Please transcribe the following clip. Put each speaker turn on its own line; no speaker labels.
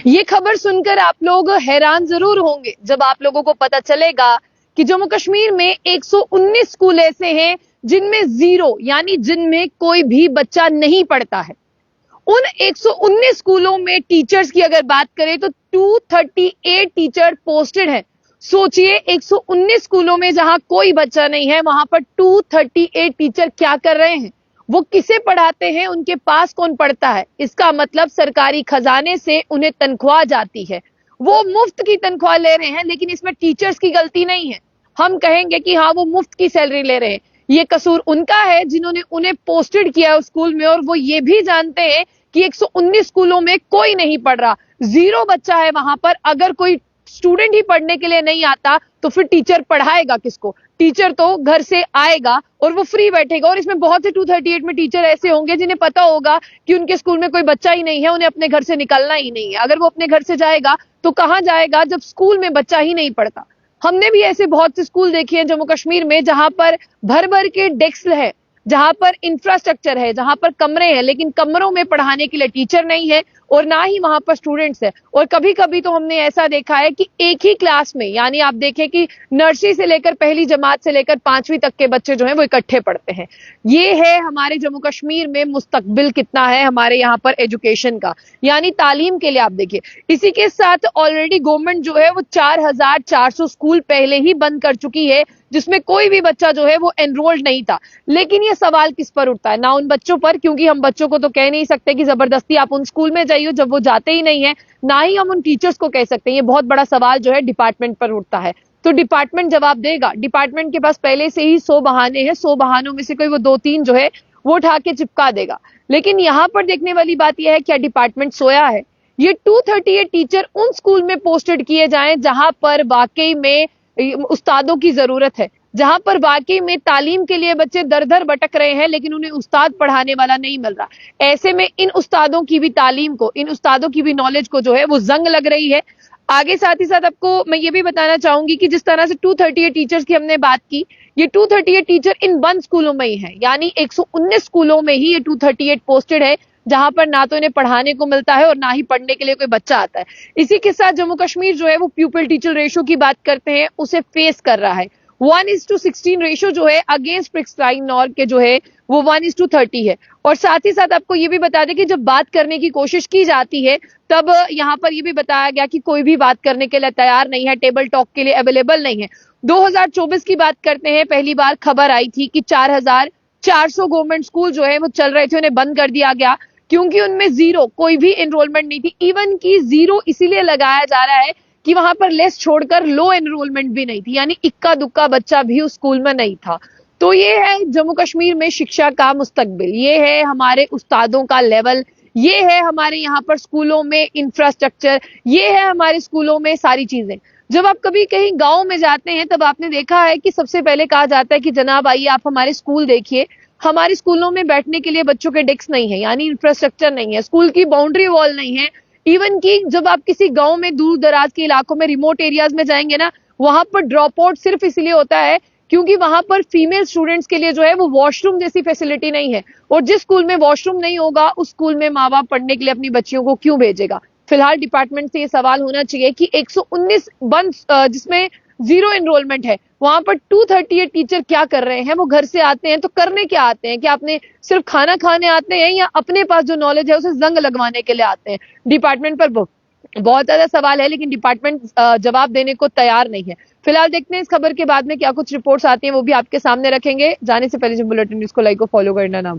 ये खबर सुनकर आप लोग हैरान जरूर होंगे जब आप लोगों को पता चलेगा कि जम्मू कश्मीर में 119 स्कूल ऐसे हैं जिनमें जीरो यानी जिनमें कोई भी बच्चा नहीं पढ़ता है। उन 119 स्कूलों में टीचर्स की अगर बात करें तो 238 टीचर पोस्टेड हैं। सोचिए 119 स्कूलों में जहां कोई बच्चा नहीं है वहां पर 238 टीचर क्या कर रहे हैं, वो किसे पढ़ाते हैं, उनके पास कौन पढ़ता है। इसका मतलब सरकारी खजाने से उन्हें तनख्वाह जाती है, वो मुफ्त की तनख्वाह ले रहे हैं, लेकिन इसमें टीचर्स की गलती नहीं है। हम कहेंगे कि हाँ वो मुफ्त की सैलरी ले रहे हैं, ये कसूर उनका है जिन्होंने उन्हें पोस्टेड किया उस स्कूल में, और वो ये भी जानते हैं कि 119 स्कूलों में कोई नहीं पढ़ रहा, जीरो बच्चा है वहां पर। अगर कोई स्टूडेंट ही पढ़ने के लिए नहीं आता तो फिर टीचर पढ़ाएगा किसको? टीचर तो घर से आएगा और वो फ्री बैठेगा। और इसमें बहुत से 238 में टीचर ऐसे होंगे जिन्हें पता होगा कि उनके स्कूल में कोई बच्चा ही नहीं है, उन्हें अपने घर से निकलना ही नहीं है। अगर वो अपने घर से जाएगा तो कहां जाएगा जब स्कूल में बच्चा ही नहीं पढ़ता। हमने भी ऐसे बहुत से स्कूल देखे हैं जम्मू कश्मीर में जहां पर भर भर के डेस्क है, जहां पर इंफ्रास्ट्रक्चर है, जहां पर कमरे हैं, लेकिन कमरों में पढ़ाने के लिए टीचर नहीं है और ना ही वहां पर स्टूडेंट्स है। और कभी कभी तो हमने ऐसा देखा है कि एक ही क्लास में, यानी आप देखें कि नर्सरी से लेकर पहली जमात से लेकर 5वीं तक के बच्चे जो हैं वो इकट्ठे पढ़ते हैं। ये है हमारे जम्मू कश्मीर में मुस्तकबिल कितना है हमारे यहाँ पर एजुकेशन का, यानी तालीम के लिए। आप देखिए इसी के साथ ऑलरेडी गवर्नमेंट जो है वो 4400 स्कूल पहले ही बंद कर चुकी है, जिसमें कोई भी बच्चा जो है वो एनरोल्ड नहीं था। लेकिन ये सवाल किस पर उठता है? ना उन बच्चों पर, क्योंकि हम बच्चों को तो कह नहीं सकते कि जबरदस्ती आप उन स्कूल में जाइए जब वो जाते ही नहीं है, ना ही हम उन टीचर्स को कह सकते हैं। ये बहुत बड़ा सवाल जो है डिपार्टमेंट पर उठता है, तो डिपार्टमेंट जवाब देगा। डिपार्टमेंट के पास पहले से ही 100 बहाने हैं, 100 बहानों में से कोई वो 2-3 जो है वो उठा के चिपका देगा। लेकिन यहाँ पर देखने वाली बात यह है क्या डिपार्टमेंट सोया है? ये 238 टीचर उन स्कूल में पोस्टेड किए जाएं जहां पर वाकई में उस्तादों की जरूरत है, जहां पर वाकई में तालीम के लिए बच्चे दर दर भटक रहे हैं, लेकिन उन्हें उस्ताद पढ़ाने वाला नहीं मिल रहा। ऐसे में इन उस्तादों की भी तालीम को, इन उस्तादों की भी नॉलेज को जो है वो जंग लग रही है। आगे साथ ही साथ आपको मैं ये भी बताना चाहूंगी कि जिस तरह से 238 टीचर्स की हमने बात की, ये 238 टीचर इन बंद स्कूलों में ही है, यानी 119 स्कूलों में ही ये 238 पोस्टेड है, जहां पर ना तो इन्हें पढ़ाने को मिलता है और ना ही पढ़ने के लिए कोई बच्चा आता है। इसी के साथ जम्मू कश्मीर जो है वो प्यूपिल टीचर रेशो की बात करते हैं, उसे फेस कर रहा है। 1:16 रेशो जो है अगेंस्ट प्रिस्क्राइब्ड नॉर्म के जो है वो 1:30 है। और साथ ही साथ आपको ये भी बता दें कि जब बात करने की कोशिश की जाती है तब यहाँ पर ये भी बताया गया कि कोई भी बात करने के लिए तैयार नहीं है, टेबल टॉक के लिए अवेलेबल नहीं है। 2024 की बात करते हैं, पहली बार खबर आई थी कि 4400 गवर्नमेंट स्कूल जो है वो चल रहे थे, उन्हें बंद कर दिया गया क्योंकि उनमें जीरो, कोई भी एनरोलमेंट नहीं थी। इवन की जीरो इसीलिए लगाया जा रहा है कि वहां पर लेस छोड़कर लो एनरोलमेंट भी नहीं थी, यानी इक्का दुक्का बच्चा भी उस स्कूल में नहीं था। तो ये है जम्मू कश्मीर में शिक्षा का मुस्तकबिल, ये है हमारे उस्तादों का लेवल, ये है हमारे यहाँ पर स्कूलों में इंफ्रास्ट्रक्चर, ये है हमारे स्कूलों में सारी चीजें। जब आप कभी कहीं गाँव में जाते हैं तब आपने देखा है कि सबसे पहले कहा जाता है कि जनाब आइए आप हमारे स्कूल देखिए। हमारे स्कूलों में बैठने के लिए बच्चों के डेस्क नहीं है, यानी इंफ्रास्ट्रक्चर नहीं है, स्कूल की बाउंड्री वॉल नहीं है। इवन कि जब आप किसी गांव में दूर दराज के इलाकों में, रिमोट एरियाज में जाएंगे ना, वहां पर ड्रॉप आउट सिर्फ इसलिए होता है क्योंकि वहां पर फीमेल स्टूडेंट्स के लिए जो है वो वॉशरूम जैसी फैसिलिटी नहीं है। और जिस स्कूल में वॉशरूम नहीं होगा उस स्कूल में माँ बाप पढ़ने के लिए अपनी बच्चियों को क्यों भेजेगा? फिलहाल डिपार्टमेंट से ये सवाल होना चाहिए कि 119 बंद जिसमें जीरो एनरोलमेंट है, वहां पर 238 टीचर क्या कर रहे हैं? वो घर से आते हैं तो करने क्या आते हैं? क्या अपने सिर्फ खाना खाने आते हैं या अपने पास जो नॉलेज है उसे जंग लगवाने के लिए आते हैं? डिपार्टमेंट पर बहुत ज्यादा सवाल है, लेकिन डिपार्टमेंट जवाब देने को तैयार नहीं है। फिलहाल देखते हैं इस खबर के बाद में क्या कुछ रिपोर्ट्स आती हैं, वो भी आपके सामने रखेंगे। जाने से पहले जो बुलेटिन न्यूज को लाइक और फॉलो करना ना भूलें।